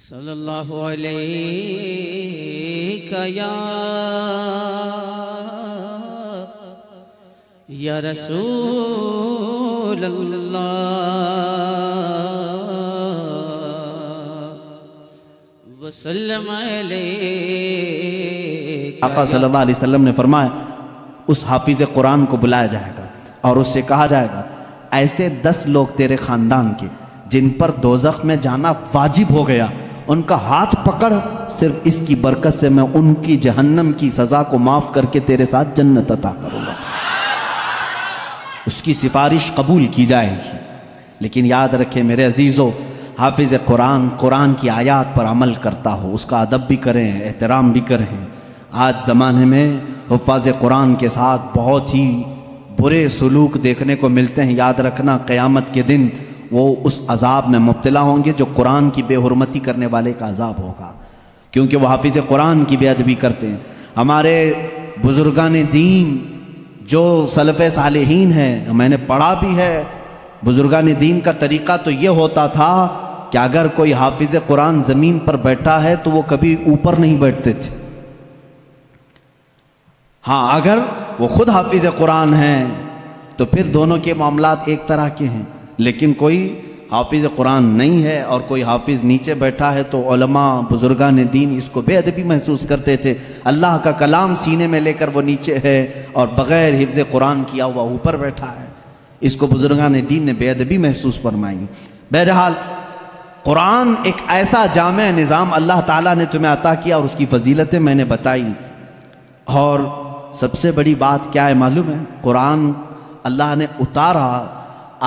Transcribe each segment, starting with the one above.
صلی اللہ علیہ یا رسول اللہ وسلم علیہ۔ آقا صلی اللہ علیہ وسلم نے فرمایا اس حافظ قرآن کو بلایا جائے گا اور اس سے کہا جائے گا ایسے 10 لوگ تیرے خاندان کے جن پر دوزخ میں جانا واجب ہو گیا، ان کا ہاتھ پکڑ، صرف اس کی برکت سے میں ان کی جہنم کی سزا کو معاف کر کے تیرے ساتھ جنت عطا کروں گا۔ اس کی سفارش قبول کی جائے گی۔ لیکن یاد رکھیں میرے عزیزو، حافظ قرآن قرآن کی آیات پر عمل کرتا ہو، اس کا ادب بھی کریں، احترام بھی کریں۔ آج زمانے میں حفاظ قرآن کے ساتھ بہت ہی برے سلوک دیکھنے کو ملتے ہیں۔ یاد رکھنا قیامت کے دن وہ اس عذاب میں مبتلا ہوں گے جو قرآن کی بے حرمتی کرنے والے کا عذاب ہوگا، کیونکہ وہ حافظ قرآن کی بے ادبی کرتے ہیں۔ ہمارے بزرگان دین جو سلف صالحین ہیں، میں نے پڑھا بھی ہے، بزرگان دین کا طریقہ تو یہ ہوتا تھا کہ اگر کوئی حافظ قرآن زمین پر بیٹھا ہے تو وہ کبھی اوپر نہیں بیٹھتے تھے۔ ہاں اگر وہ خود حافظ قرآن ہیں تو پھر دونوں کے معاملات ایک طرح کے ہیں، لیکن کوئی حافظ قرآن نہیں ہے اور کوئی حافظ نیچے بیٹھا ہے تو علماء بزرگان دین اس کو بے ادبی محسوس کرتے تھے۔ اللہ کا کلام سینے میں لے کر وہ نیچے ہے اور بغیر حفظ قرآن کیا ہوا اوپر بیٹھا ہے، اس کو بزرگان دین نے بے ادبی محسوس فرمائی۔ بہرحال قرآن ایک ایسا جامع نظام اللہ تعالیٰ نے تمہیں عطا کیا اور اس کی فضیلتیں میں نے بتائی۔ اور سب سے بڑی بات کیا ہے معلوم ہے؟ قرآن اللہ نے اتارا،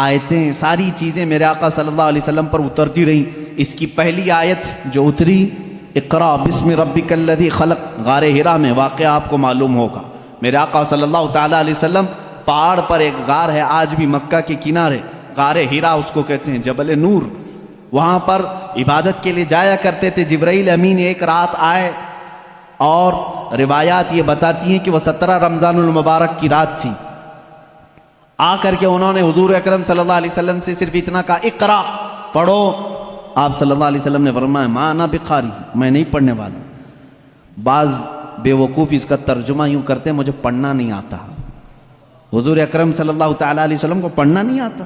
آیتیں ساری چیزیں میرے آقا صلی اللہ علیہ وسلم پر اترتی رہیں۔ اس کی پہلی آیت جو اتری اقرا بسم ربک الذی خلق، غار ہرا میں واقعہ آپ کو معلوم ہوگا۔ میرے آقا صلی اللہ تعالیٰ علیہ وسلم پہاڑ پر ایک غار ہے، آج بھی مکہ کے کنارے، غار ہرا اس کو کہتے ہیں، جبل نور، وہاں پر عبادت کے لیے جایا کرتے تھے۔ جبرائیل امین ایک رات آئے اور روایات یہ بتاتی ہیں کہ وہ 17 رمضان المبارک کی رات تھی۔ آ کر کے انہوں نے حضور اکرم صلی اللہ علیہ وسلم سے صرف اتنا کہا اقرا، پڑھو۔ آپ صلی اللہ علیہ وسلم نے فرمایا ما انا بقاری، میں نہیں پڑھنے والا۔ بعض بے وقوف اس کا ترجمہ یوں کرتے ہیں مجھے پڑھنا نہیں آتا۔ حضور اکرم صلی اللہ تعالیٰ علیہ وسلم کو پڑھنا نہیں آتا۔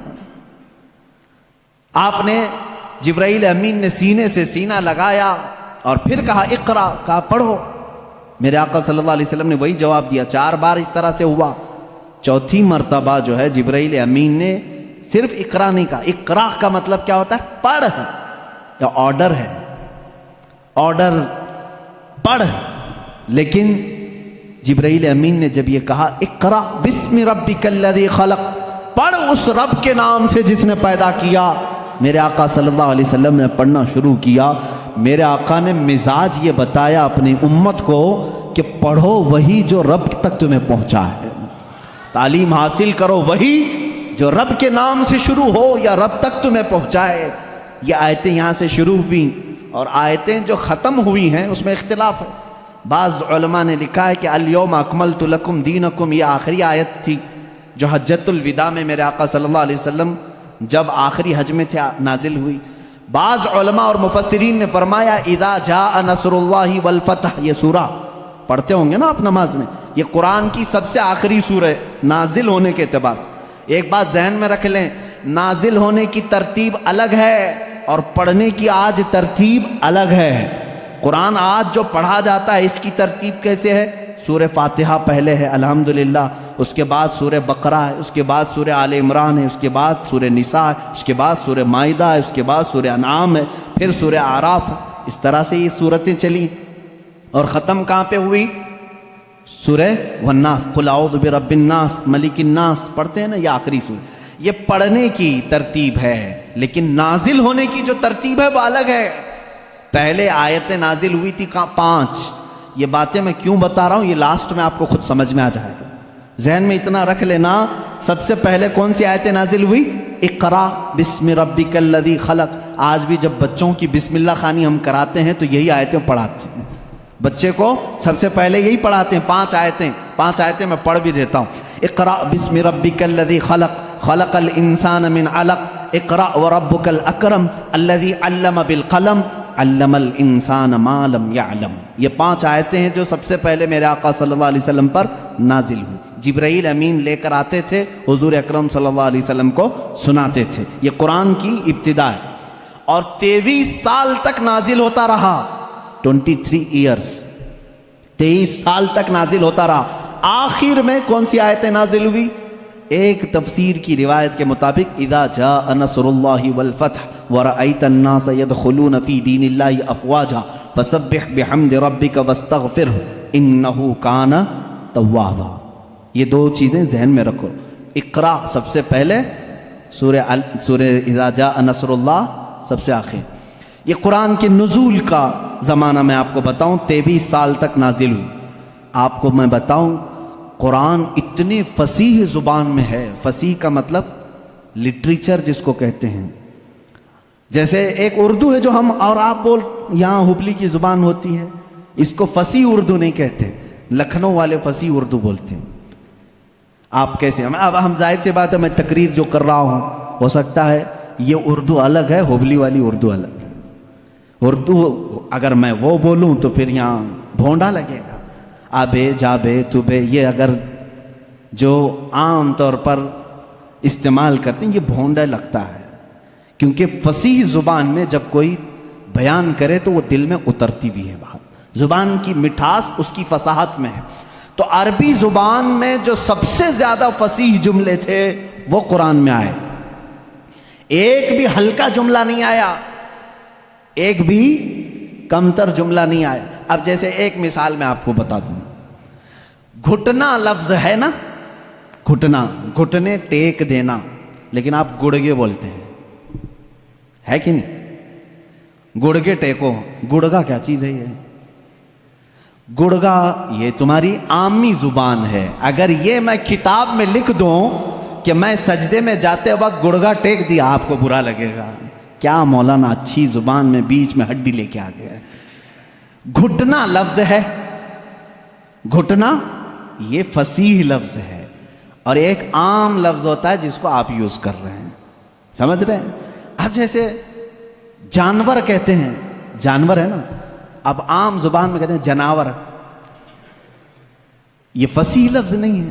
آپ نے جبرائیل امین نے سینے سے سینہ لگایا اور پھر کہا اقرا، کہا پڑھو۔ میرے آقا صلی اللہ علیہ وسلم نے وہی جواب دیا۔ 4 بار اس طرح سے ہوا، چوتھی مرتبہ جو ہے جبرائیل امین نے صرف اقرا نہیں کہا۔ اقرا کا مطلب کیا ہوتا ہے؟ پڑھ، یا آرڈر ہے، آرڈر پڑھ۔ لیکن جبرائیل امین نے جب یہ کہا اقرا بسم ربک الذی خلق، پڑھ اس رب کے نام سے جس نے پیدا کیا، میرے آقا صلی اللہ علیہ وسلم نے پڑھنا شروع کیا۔ میرے آقا نے مزاج یہ بتایا اپنی امت کو کہ پڑھو وہی جو رب تک تمہیں پہنچا ہے، تعلیم حاصل کرو وہی جو رب کے نام سے شروع ہو یا رب تک تمہیں پہنچائے۔ یہ آیتیں یہاں سے شروع ہوئیں اور آیتیں جو ختم ہوئی ہیں اس میں اختلاف ہے۔ بعض علماء نے لکھا ہے کہ الیوم اکملت لکم دینکم، یہ آخری آیت تھی جو حجۃ الوداع میں میرے آقا صلی اللہ علیہ وسلم جب آخری حج میں تھے نازل ہوئی۔ بعض علماء اور مفسرین نے فرمایا اذا جاء نصر اللہ والفتح، یہ سورہ پڑھتے ہوں گے نا آپ نماز میں، یہ قرآن کی سب سے آخری سورہ نازل ہونے کے اعتبار سے۔ ایک بات ذہن میں رکھ لیں، نازل ہونے کی ترتیب الگ ہے اور پڑھنے کی آج ترتیب الگ ہے۔ قرآن آج جو پڑھا جاتا ہے اس کی ترتیب کیسے ہے؟ سورہ فاتحہ پہلے ہے الحمدللہ، اس کے بعد سورہ بقرہ ہے، اس کے بعد سورہ آل عمران ہے، اس کے بعد سورہ نساء ہے، اس کے بعد سورہ مائدہ ہے، اس کے بعد سورہ انعام ہے، پھر سورہ اعراف ہے۔ اس طرح سے یہ صورتیں چلی اور ختم کہاں پہ ہوئی؟ سورہ والناس، قل اعوذ برب الناس ملک الناس، پڑھتے ہیں نا یہ آخری سورہ۔ یہ پڑھنے کی ترتیب ہے، لیکن نازل ہونے کی جو ترتیب ہے وہ الگ ہے۔ پہلے آیتیں نازل ہوئی تھی 5۔ یہ باتیں میں کیوں بتا رہا ہوں یہ لاسٹ میں آپ کو خود سمجھ میں آ جائے گا۔ ذہن میں اتنا رکھ لینا، سب سے پہلے کون سی آیتیں نازل ہوئی؟ اقرا بسم ربک الذی خلق۔ آج بھی جب بچوں کی بسم اللہ خوانی ہم کراتے ہیں تو یہی آیتیں پڑھاتے ہیں، بچے کو سب سے پہلے یہی پڑھاتے ہیں۔ 5 آیتیں میں پڑھ بھی دیتا ہوں۔ اقرا بسم ربک الذی خلق، خلق الانسان من علق، اقرا وربک الاکرم الذی علم بالقلم علم الانسان ما لم يعلم. یہ 5 آیتیں ہیں جو سب سے پہلے میرے آقا صلی اللہ علیہ وسلم پر نازل ہوئی. جبرائیل امین لے کر آتے تھے, حضور اکرم صلی اللہ علیہ وسلم کو سناتے تھے. یہ قرآن کی ابتدا ہے اور 23 سال تک نازل ہوتا رہا. 23 ایئرس, 23 سال تک نازل ہوتا رہا. آخر میں کون سی آیتیں نازل ہوئی؟ ایک تفسیر کی روایت کے مطابق اذا جاء نصر اللہ والفتح ورأیت الناس يدخلون فی دین اللہ افواجا فسبح بحمد ربک واستغفرہ انہ کان توابا. یہ 2 چیزیں ذہن میں رکھو. اقرا سب سے پہلے, سورہ اذا جاء نصر اللہ سب سے آخر. یہ قرآن کے نزول کا زمانہ میں آپ کو بتاؤں 23 سال تک نازل ہوئی. آپ کو میں بتاؤں قرآن اتنی فصیح زبان میں ہے. فصیح کا مطلب لٹریچر جس کو کہتے ہیں. جیسے ایک اردو ہے جو ہم اور آپ بول, یہاں ہبلی کی زبان ہوتی ہے, اس کو فصیح اردو نہیں کہتے, لکھنؤ والے فصیح اردو بولتے ہیں. آپ کیسے, اب ہم ظاہر سی بات ہے میں تقریر جو کر رہا ہوں ہو سکتا ہے یہ اردو الگ ہے, ہبلی والی اردو الگ ہے. اردو اگر میں وہ بولوں تو پھر یہاں بھونڈا لگے گا. آبے جابے تبے یہ اگر جو عام طور پر استعمال کرتے ہیں یہ بھونڈا لگتا ہے, کیونکہ فصیح زبان میں جب کوئی بیان کرے تو وہ دل میں اترتی بھی ہے بات. زبان کی مٹھاس اس کی فصاحت میں ہے. تو عربی زبان میں جو سب سے زیادہ فصیح جملے تھے وہ قرآن میں آئے. ایک بھی ہلکا جملہ نہیں آیا, ایک بھی کمتر جملہ نہیں آیا. اب جیسے ایک مثال میں آپ کو بتا دوں, گھٹنا لفظ ہے نا, گھٹنا, گھٹنے ٹیک دینا, لیکن آپ گڑگے بولتے ہیں, ہے کہ نہیں؟ گڑگے ٹیکو, گڑگا کیا چیز ہے؟ یہ گڑگا یہ تمہاری عامی زبان ہے. اگر یہ میں کتاب میں لکھ دوں کہ میں سجدے میں جاتے وقت گڑگا ٹیک دیا, آپ کو برا لگے گا. کیا مولانا اچھی زبان میں بیچ میں ہڈی لے کے آ گیا. گھٹنا لفظ ہے, گھٹنا یہ فصیح لفظ ہے, اور ایک عام لفظ ہوتا ہے جس کو آپ یوز کر رہے ہیں, سمجھ رہے ہیں؟ اب جیسے جانور کہتے ہیں, جانور ہے نا, اب عام زبان میں کہتے ہیں جناور. یہ فصیح لفظ نہیں ہے,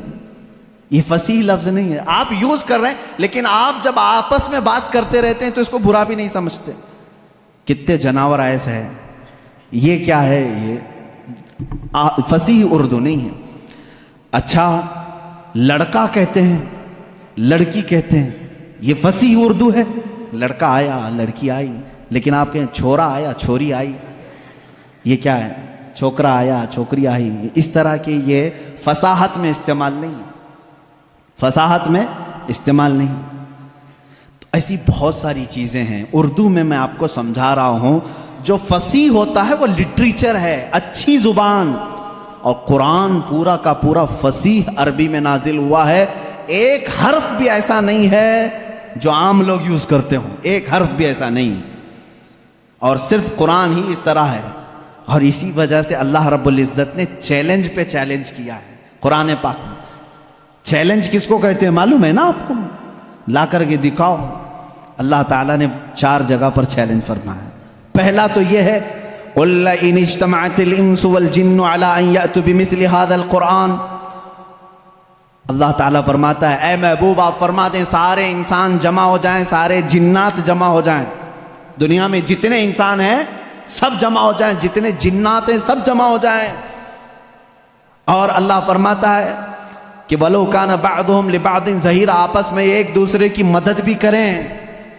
یہ فصیح لفظ نہیں ہے. آپ یوز کر رہے ہیں, لیکن آپ جب آپس میں بات کرتے رہتے ہیں تو اس کو برا بھی نہیں سمجھتے. کتنے جناور ایسے ہیں, یہ کیا ہے؟ یہ فصیح اردو نہیں ہے. اچھا لڑکا کہتے ہیں, لڑکی کہتے ہیں, یہ فصیح اردو ہے. لڑکا آیا, لڑکی آئی, لیکن آپ کہیں چھورا آیا, چھوری آئی, یہ کیا ہے؟ چھوکرا آیا, چھوکری آئی. اس طرح کی یہ فصاحت میں استعمال نہیں, فصاحت میں استعمال نہیں. تو ایسی بہت ساری چیزیں ہیں اردو میں آپ کو سمجھا رہا ہوں. جو فصیح ہوتا ہے وہ لٹریچر ہے, اچھی زبان. اور قرآن پورا کا پورا فصیح عربی میں نازل ہوا ہے. ایک حرف بھی ایسا نہیں ہے جو عام لوگ یوز کرتے ہوں, ایک حرف بھی ایسا نہیں. اور صرف قرآن ہی اس طرح ہے. اور اسی وجہ سے اللہ رب العزت نے چیلنج پہ چیلنج کیا ہے قرآن پاک میں. چیلنج کس کو کہتے ہیں معلوم ہے نا آپ کو؟ لا کر کے دکھاؤ. اللہ تعالیٰ نے 4 جگہ پر چیلنج فرمایا. پہلا تو یہ ہے قُلْ لَئِنِ اجْتَمَعَتِ الْإِنسُ وَالْجِنُّ عَلَىٰ أَن يَأْتُوا بِمِثْلِ هَذَا الْقُرْآنِ. اللہ تعالیٰ فرماتا ہے اے محبوب آپ فرما دیں سارے انسان جمع ہو جائیں, سارے جنات جمع ہو جائیں, دنیا میں جتنے انسان ہیں سب جمع ہو جائیں, جتنے جنات ہیں سب جمع ہو جائیں. اور اللہ فرماتا ہے کہ وَلَوْ كَانَ بَعْضُهُمْ لِبَعْضٍ ظَهِيرًا, آپس میں ایک دوسرے کی مدد بھی کریں.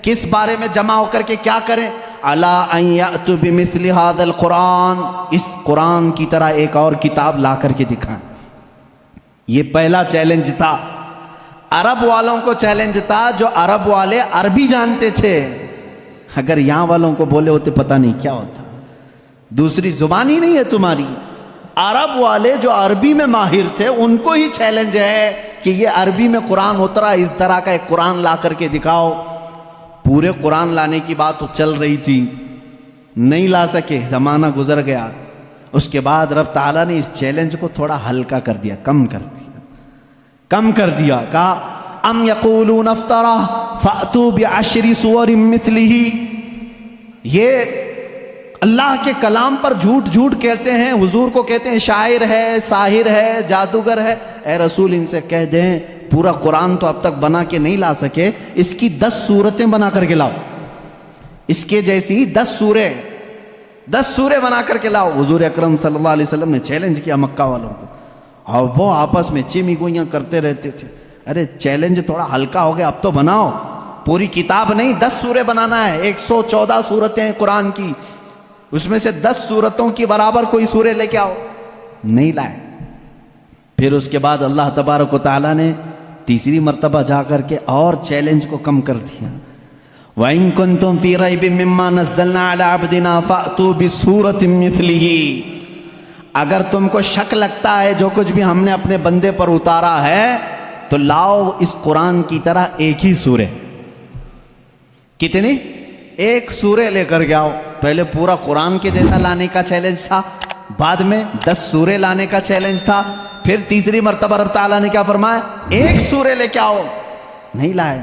کس بارے میں جمع ہو کر کے کیا کریں؟ عَلَىٰ أَن يَأْتُوا بِمِثْلِ هَذَا الْقُرْآنِ, اس قرآن کی طرح ایک اور کتاب لا کر کے دکھائیں. یہ پہلا چیلنج تھا. عرب والوں کو چیلنج تھا, جو عرب والے عربی جانتے تھے. اگر یہاں والوں کو بولے ہوتے پتہ نہیں کیا ہوتا, دوسری زبان ہی نہیں ہے تمہاری. عرب والے جو عربی میں ماہر تھے ان کو ہی چیلنج ہے کہ یہ عربی میں قرآن اترا, اس طرح کا ایک قرآن لا کر کے دکھاؤ. پورے قرآن لانے کی بات تو چل رہی تھی, نہیں لا سکے, زمانہ گزر گیا. اس کے بعد رب تعالیٰ نے اس چیلنج کو تھوڑا ہلکا کر دیا, کم کر دیا. کہا ام یقولون افترا فأتوا بعشر سور مثلہ. یہ اللہ کے کلام پر جھوٹ جھوٹ کہتے ہیں، حضور کو کہتے ہیں شاعر ہے، ساحر ہے، جادوگر ہے۔ اے رسول ان سے کہہ دیں پورا قرآن تو اب تک بنا کے نہیں لا سکے، اس کی 10 صورتیں بنا کر کے لاؤ، اس کے جیسی 10 سورے بنا کر کے لاؤ۔ حضور اکرم صلی اللہ علیہ وسلم نے چیلنج کیا مکہ والوں کو، اور وہ آپس میں چمی گوئیاں کرتے رہتے تھے۔ ارے چیلنج تھوڑا ہلکا ہو گیا، اب تو بناؤ، پوری کتاب نہیں 10 سورے بنانا ہے۔ 114 صورتیں ہیں قرآن کی، اس میں سے 10 صورتوں کی برابر کوئی سورے لے کے آؤ، نہیں لائے۔ پھر اس کے بعد اللہ تبارک و تعالیٰ نے تیسری مرتبہ جا کر کے اور چیلنج کو کم کر دیا۔ وَإِن كُنتُمْ فِي رَيْبٍ مِّمَّا نَزَّلْنَا عَلَىٰ عَبْدِنَا فَأْتُوا بِسُورَةٍ مِّثْلِهِ، اگر تم کو شک لگتا ہے جو کچھ بھی ہم نے اپنے بندے پر اتارا ہے تو لاؤ اس قرآن کی طرح ایک ہی سورے۔ کتنی؟ ایک سورے لے کر کے آؤ۔ پہلے پورا قرآن کے جیسا لانے کا چیلنج تھا، بعد میں 10 سورے لانے کا چیلنج تھا، پھر تیسری مرتبہ رب تعالیٰ نے کیا فرمایا؟ ایک سورے لے کے آؤ، نہیں لائے۔